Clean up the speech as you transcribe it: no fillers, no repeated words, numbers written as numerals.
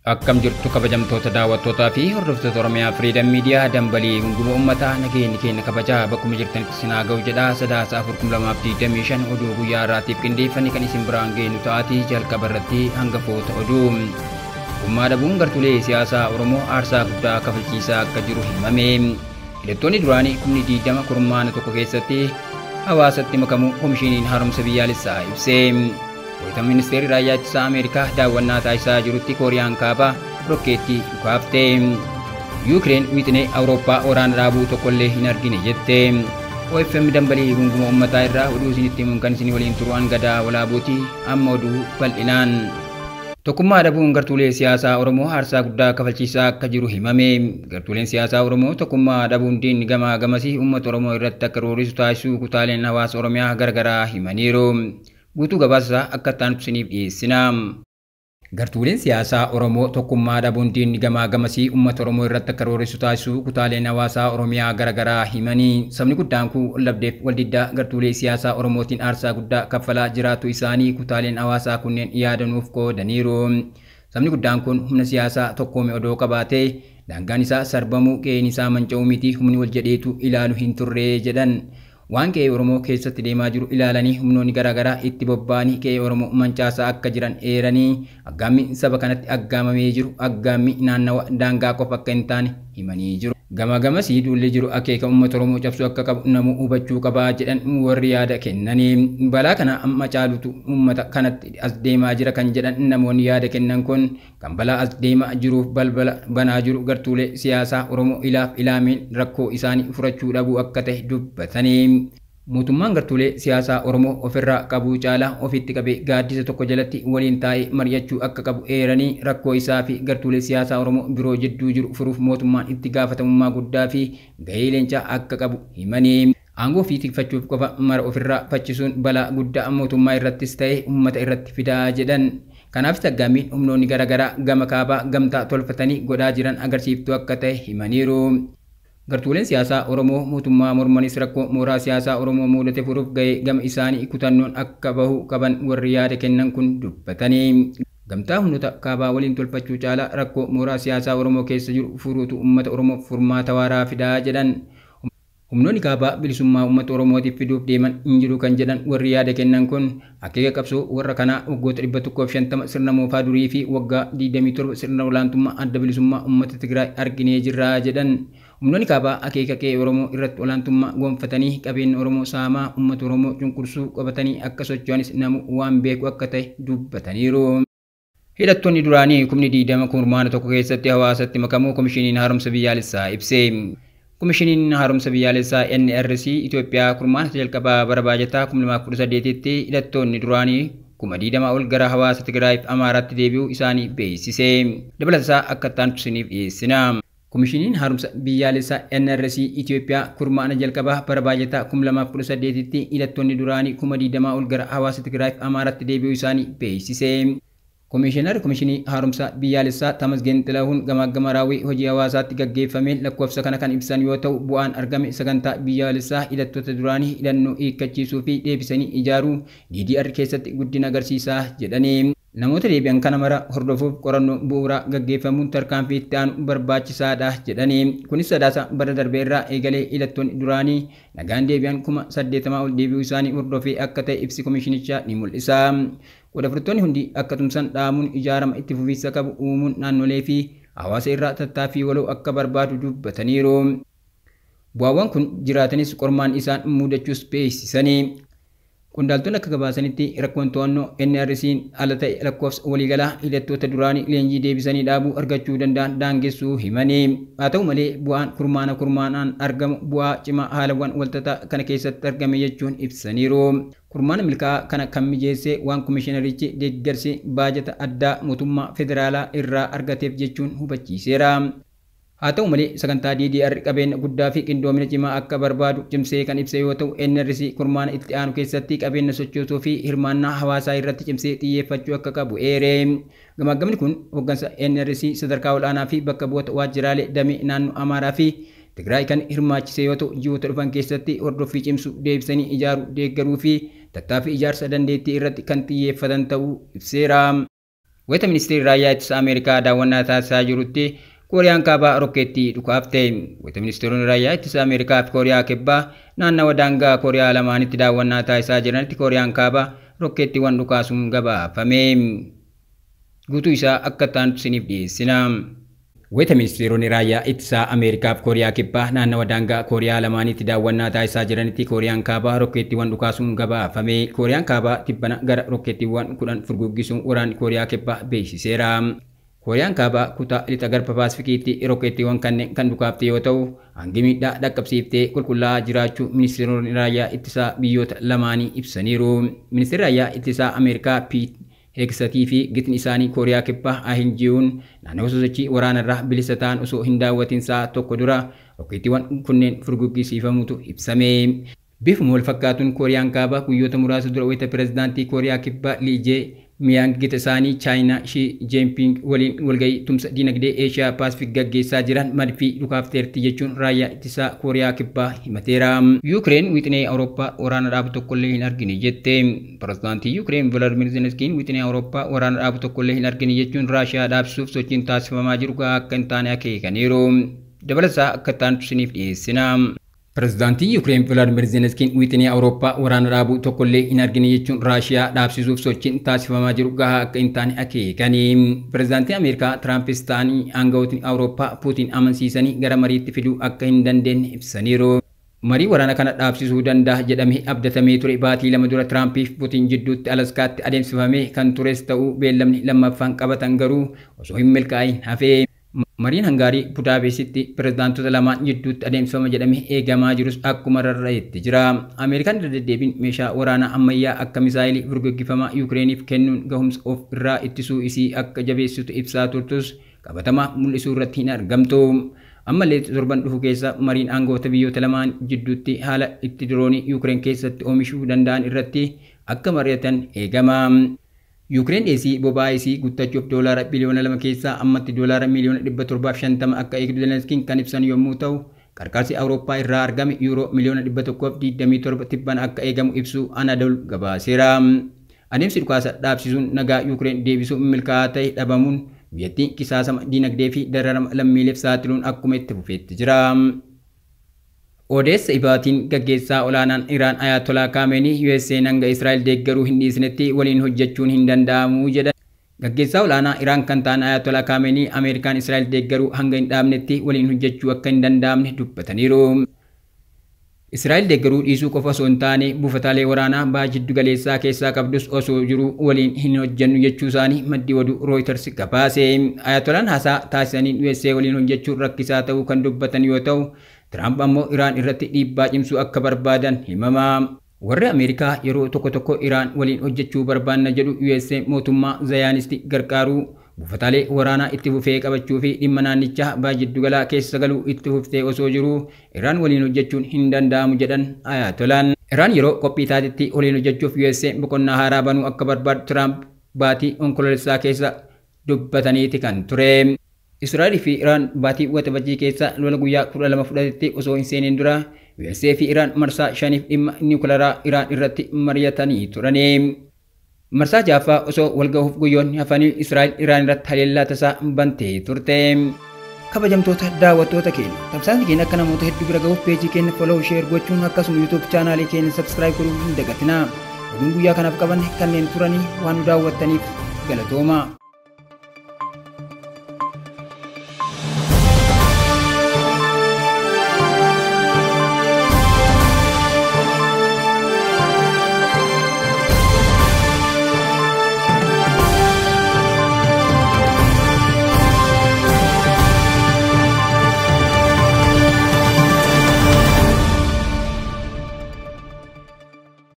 Akkam jirtu kabajamtoota daawwattootaa fi hordoftoota Oromiyaa Freedom Media dambalii gunguma uummataa nageenyi keenya kabajaa bakkuma jirtanitti sinaa ga'u jedha. Sadaasa 2025 oduu guyyaa irraatiif qindeeffannee kan isin biraan geenyu ta'aatii jalqaba irratti hangafoota oduu. Dhummaa dhabuun gartuulee siyaasaa Oromoo aarsaa guddaa kafalchiisaa akka jiru himame. Hidhattoonni duraanii kumni 20 kurmaana tokko keessatti hawaasatti makamuu komishiniin haaromsa biyyaalessaa ibse. Wayita ministeerri raayyaa ittisa Ameerikaa daawwannaa taasisaa jirutti Kooriyaan kaabaa rokkeettii dhukaafte. Yuukireen wixinee Awurooppaa waraana dhaabuu tokkollee hin argine jette. OFM dambalii gunguma uummataa irraa oduu isinitti himuun kan isin waliin turu hangadaa walaabuuti amma oduu bal'inaan. Tokkummaa dhabuun gartuulee siyaasaa Oromoo aarsaa guddaa kafalchiisaa akka jiru himame. Gartuuleen siyaasaa Oromoo tokkummaa dhabuun diinni gamaa gamasii uummata Oromoo irratti akka roorisu taasisuu kutaaleen hawaasa Oromiyaa garagaraa himaniiru. Guutuu gabaasa akka ta'an isiniif dhiyeessina. Gartuuleen siyaasaa Oromoo tokkummaa dhabuun diinni gamaa gamasii uummata Oromoo irratti akka roorisu taasisuu kutaaleen hawaasaa Oromiyaa garagaraa himanii. Sabni guddaan kun waldhabdeef waldiddaa gartuulee siyaasaa Oromootiin aarsaa guddaa kaffalaa jiraatu isaanii kutaaleen hawaasaa kunneen yaadanuuf qoodaniiru. Sabni guddaan kun humna siyaasaa tokkoome odoo qabaatee daangaan isaa sarbamuu qe'een isaa manca'uu miti humni wal jedheetu ilaalu hin turre jedhan. Waan qe'ee Oromoo keessatti deemaa jiru ilaalanii humnoonni garaagaraa itti bobba'anii qe'ee Oromoo mancaasaa akka jiran eeranii aggaammi saba kanatti aggaamamee jiru aggaammi naannawa daangaa qofa akka hin taane himanii jiru. Gama gamasii duullee jiru akeeka uummata Oromoo cabsuu akka qabu namuu hubachuu qabaa jedhan warri yaada kennanii. Balaa kana amma caalutu uummata kanatti as deemaa jira kan jedhan namoonni yaada kennan kun kan balaa as deemaa jiruuf balbala banaa jiru gartuulee siyaasaa Oromoo ilaaf ilaameen rakkoo isaanii furachuu dhabuu akka ta'e dubbatanii. Mootummaan gartuulee siyaasaa Oromoo ofirraa qabuu caalaa ofitti qabee gaaddisa tokko jalatti waliin taa'ee mari'achuu akka qabu eeranii rakkoo isaa fi gartuulee siyaasaa Oromoo biroo jidduu jiru furuuf mootummaan itti gaafatamummaa guddaa fi gahee leencaa akka qabu himanii. Aangoo fi tikfachuuf qofa mara ofirraa faccisuun balaa guddaa mootummaa irrattis ta'ee uummata irratti fidaa jedhan. Kanaaf aggaammiin humnoonni garaagaraa gama kaabaa gamtaa tolfatanii godhaa jiran agarsiiftuu akka ta'e himaniiru. Gartuuleen siyaasaa Oromoo mootummaa mormanis rakkoo mooraa siyaasaa Oromoo mudate furuuf gahee gama isaanii kutannoon akka bahu qaban warri yaada kennan kun dubbatanii. Gamtaa humnoota kaabaa waliin tolfachuu caalaa rakkoo mooraa siyaasaa Oromoo keessa jiru furuutu uummata Oromoo furmaata waaraa fidaa jedhan. Humnoonni kaabaa bilisummaa uummata Oromootiif fiduuf deeman hin jiru kan jedhan warri yaada kennan kun akeeka qabsoo warra kanaa waggoota 150 sirna moofaa durii fi waggaa 27 sirna olaantummaa adda bilisummaa uummata Tigraay arginee jirra jedhan. Humnoonni kaabaa akeeka qe'ee Oromoo irratti olaantummaa gonfatanii qabeenya Oromoo saamaa uummata Oromoo cunqursuu qabatanii akka socho'anis namu waan beeku akka ta'e dubbataniiru. Hidhattoonni duraanii kumni 20 kurmaana tokko keessatti hawaasatti makamuu komishiniin haaromsa biyyaalessaa ibse. Komishiniin haaromsa biyyaalessaa NRC Itoophiyaa kurmaana jalqabaa bara baajataa 2018tti hidhattoonni duraanii 20 ol gara hawaasa Tigraay fi Amaaraatti deebi'uu isaanii beeksise. Dabalataa akka ta'an isiniif dhiyeessina. Komishiniin haaromsa biyyaalessaa NRC Itoophiyaa kurmaana jalqabaa bara baajataa 2018tti hidhattoonni duraanii 20 ol gara hawaasa Tigraay fi Amaaraatti deebi'uu isaanii beeksise. Komishinii haaromsa biyyaalessaa Tamasgeen Xilahuun gamaagama raawwii hojii hawaasaatti gaggeeffameen lakkoofsa kana kan ibsan yoo ta'u bu'aan argame sagantaa biyyaalessaa hidhattoota duraanii hidhannoo hiikkachiisuu fi deebisanii ijaaruu DDR keessatti guddina agarsiisaa jedhanii. Namoota deebi'an kana mara hordofuuf qorannoo bu'uuraa gaggeeffamuun tarkaanfii itti aanu barbaachisaadha jedhanii. Kunis sadaasa bara darbee irraa eegalee hidhattoonni duraanii nagaan deebi'an 80 ol deebi'uu isaanii hordofee akka ta'e ibsi komishinichaa ni mul'isa. Qodafurtoonni hundi akka tumsan dhaamuun ijaarama itti fufiinsa qabu uumuun naannolee fi hawaasa irraa tattaaffii waloo akka barbaadu dubbataniiru. Bu'aawwan kun jiraatanis qormaan isaan mudachuus beeksisanii. Qondaaltonni akka gabaasanitti rakkoon to'annoo NRC'n ala ta'e lakkoofsa waliigalaa hidhattoota duraanii leenjii deebisanii dhaabuu argachuu danda'an daangessuu himanii. Haa ta'u malee bu'aan kurmaanaan argamu bu'aa cimaa haalawwan walxaxaa kana keessatti argame jechuun ibsaniiru. Kurmaana milkaa'aa kana kan mijeesse waan komishinarichi deeggarsi baajata addaa mootummaa federaalaa irraa argateef jechuun hubachiiseera. Haa ta'u malee sagantaa DDR qabeenya guddaa fi qindoomina cimaa akka barbaadu cimsee kan ibse yoo ta'u NRC kurmaana itti aanu keessatti qabeenya sochoosuu fi hirmaannaa hawaasaa irratti cimsee xiyyeeffachuu akka qabu eere. Gamaagamni kun hooggansa NRC sadarkaa olaanaa fi bakka bu'oota waajjiraalee damee naannoo Amaaraa fi Tigraay kan hirmaachise yoo ta'u ji'oota dhufan keessatti hordoffii cimsuu deebisanii ijaaruu deeggaruu fi tattaaffii ijaarsa dandeettii irratti kan xiyyeeffatan ta'uu ibseera. Wayita ministeerri raayyaa ittisa Ameerikaa daawwannaa taasisaa jirutti Kooriyaan kaabaa rokkeettii dhukaafte. Wayita ministeeronni raayyaa ittisa Ameerikaa fi Kooriyaa kibbaa naannawa daangaa Kooriyaa lamaanitti daawwannaa taasisaa jiranitti Kooriyaan kaabaa rokkeettiiwwan dhukaasuun gabaafame. Guutuu isaa akka ta'an isiniif dhiyeessina. Wayita ministeeronni raayyaa ittisa Ameerikaa fi Kooriyaa kibbaa naannawa daangaa Kooriyaa lamaanitti daawwannaa taasisaa jiranitti Kooriyaan kaabaa rokkeettiiwwan dhukaasuun gabaafame. Kooriyaan kaabaa tibbana gara rokkeettiiwwan 10 furguggisuun waraanni Kooriyaa kibbaa beeksiseera. Kooriyaan kaabaa kutaa lixa garba Paasifikiitti rokkeettiiwwan kanneen kan dhukaafte yoo ta'u, hangi miidhaa dhaqqabsiiftee qulqullaa'aa jiraachuu ministeeronni raayyaa ittisaa biyyoota lamaanii ibsaniiru. Ministeerri raayyaa ittisaa Ameerikaa Piit Heegsatii fi gitni isaanii Kooriyaa kibbaa Ahin Ji'uun naannoo sosochii waraanarraa bilisa ta'an osoo hin daawwatin sa'a tokko dura rokkeettiiwwan kunneen furguggisiifamutu ibsame. Bifuma wal fakkaatuun Kooriyaan kaabaa guyyoota muraasa dura wayita pirezidaantii Kooriyaa kibbaa Lee Jae-myung gita isaanii Chaayinaa Xi Jinping waliin walgahii tumsa dinagdee Eeshiyaa Paasifik gaggeessaa jiran madfii dhukaafteerti jechuun raayyaa ittisaa Kooriyaa kibbaa himateera. Yuukireen wixinee Awurooppaa waraana dhaabu tokkollee hin argine jette. Pirezidaantii Yuukireen Volodymyr Zelensky'n wixinee Awurooppaa waraana dhaabu tokkollee hin argine jechuun Raashiyaa dhaabsisuuf sochiin taasifamaa jiru gahaa akka hin taane akeekaniiru. Dabalataa akka ta'an isiniif dhiyeessina. Pirezidaantii Yuukireen Volodymyr Zelensky'n wixinee Awurooppaa waraana dhaabu tokkollee hin argine jechuun Raashiyaa dhaabsisuuf sochiin taasifamaa jiru gahaa akka hin taane akeekani. Pirezidaantii Ameerikaa Tiraampis ta'anii aangawootni Awurooppaa Puutiin amansiisanii gara mariitti fiduu akka hin dandeenye ibsaniiru. Marii waraana kana dhaabsisuu danda'a jedhamee abdatamee ture baatii 2 dura Tiraampiif Puutiin jidduutti Alaskaatti adeemsifamee kan tures ta'uu beellamni lammaffaan qabatan garuu osoo hin milkaa'in hafe. Mariin Hangaarii Budaapestitti pirezidaantota lamaan jidduutti adeemsifama jedhamee eegamaa jirus akkuma rarra'etti jira. Ameerikaan deddeebiin meeshaa waraanaa ammayyaa akka misaayilii furguggifamaa Yuukireeniif kennuun gahumsa of irraa ittisuu isii akka jabeessitu ibsaa turtus qabatamaa mul'isuu irratti hin argamtu. Ammallee torban dhufu keessa mariin aangawoota biyyoota lamaan jidduutti haala itti diroonii Yuukireen keessatti oomishuu danda'an irratti akka mari'atan eegama. Yuukireen dhiyeessii boba'aa isii guuttachuuf doolaara biliyoona 2 keessaa ammatti doolaara miliyoona 750 akka eegdu Zelensky'n kan ibsan yommuu ta'u, qarqaarsi Awurooppaa irraa argame yuuroo miliyoona 127 tibban akka eegamu ibsu Anadolu gabaaseera. Adeemsi dhukaasa dhaabsisuun nagaa Yuukireen deebisuu milkaa'aa ta'e dhabamuun biyyattiin qisaasama dinagdee fi dararama lammiileef saaxiluun akkuma itti fufeetti jira. Odeessa ibaatiin gaggeessaa olaanaan Iraan Ayatollah Khamenei USA'n hanga Israa'el deeggaruu hin dhiisnetti waliin hojjechuun hin danda'amu jedha. Gaggeessaa olaanaa Iraan kan ta'an Ayatollah Khamenei Ameerikaan Israa'el deeggaruu hanga hin dhaabnetti waliin hojjechuu akka hin danda'amne dubbataniiru. Israa'el deeggaruu dhiisuu qofa osoo hin taane buufataalee waraanaa baha jiddu galeessaa keessaa qabdus osoo jiru waliin hin hojjennu jechuu isaanii maddi oduu Reuters gabaase. Ayatollaan haasaa taasisaniin USA waliin hojjechuun rakkisaa ta'uu kan dubbatan yoo ta'u, Trump ammoo Iraan irratti dhiibbaa cimsuu akka barbaadan himama. Warri Ameerikaa yeroo tokko tokko Iraan waliin hojjechuu barbaanna jedhu USA mootummaa Zayaanistii gargaaruu buufataalee waraanaa itti fufee qabachuu fi dhimma naannichaa baha jiddu galaa keessa galuu itti fuftee osoo jiru Iraan waliin hojjechuun hin danda'amu jedhan Ayatollaan. Iraan yeroo qophii taatetti waliin hojjechuuf USA boqonnaa haaraa banuu akka barbaadu Trump baatii onkoloolessaa keessa dubbataniiti kan ture. Israa'el fi Iraan baatii waxabajjii keessa lola guyyaa 12 fudhatetti osoo hin seenin dura USA fi Iraan marsaa 5f dhimma niwukilaraa Iraan irratti mari'atanii turani. Marsaa jaffaa osoo walgahuuf guyyoonni hafanii Israa'el Iraan irratti haleellaa tasaa bantee turte. Kabajamtoota daawwattoota keenya tamsaasni keenya akka namoota hedduu bira gahuuf peejii keenya follow share gochuun akkasuma YouTube chaanaalii keenya subscribe gochuun hin dagatinaa. Oduun guyyaa kanaaf qabanne kanneen turanii waan nu daawwattaniif galatooma.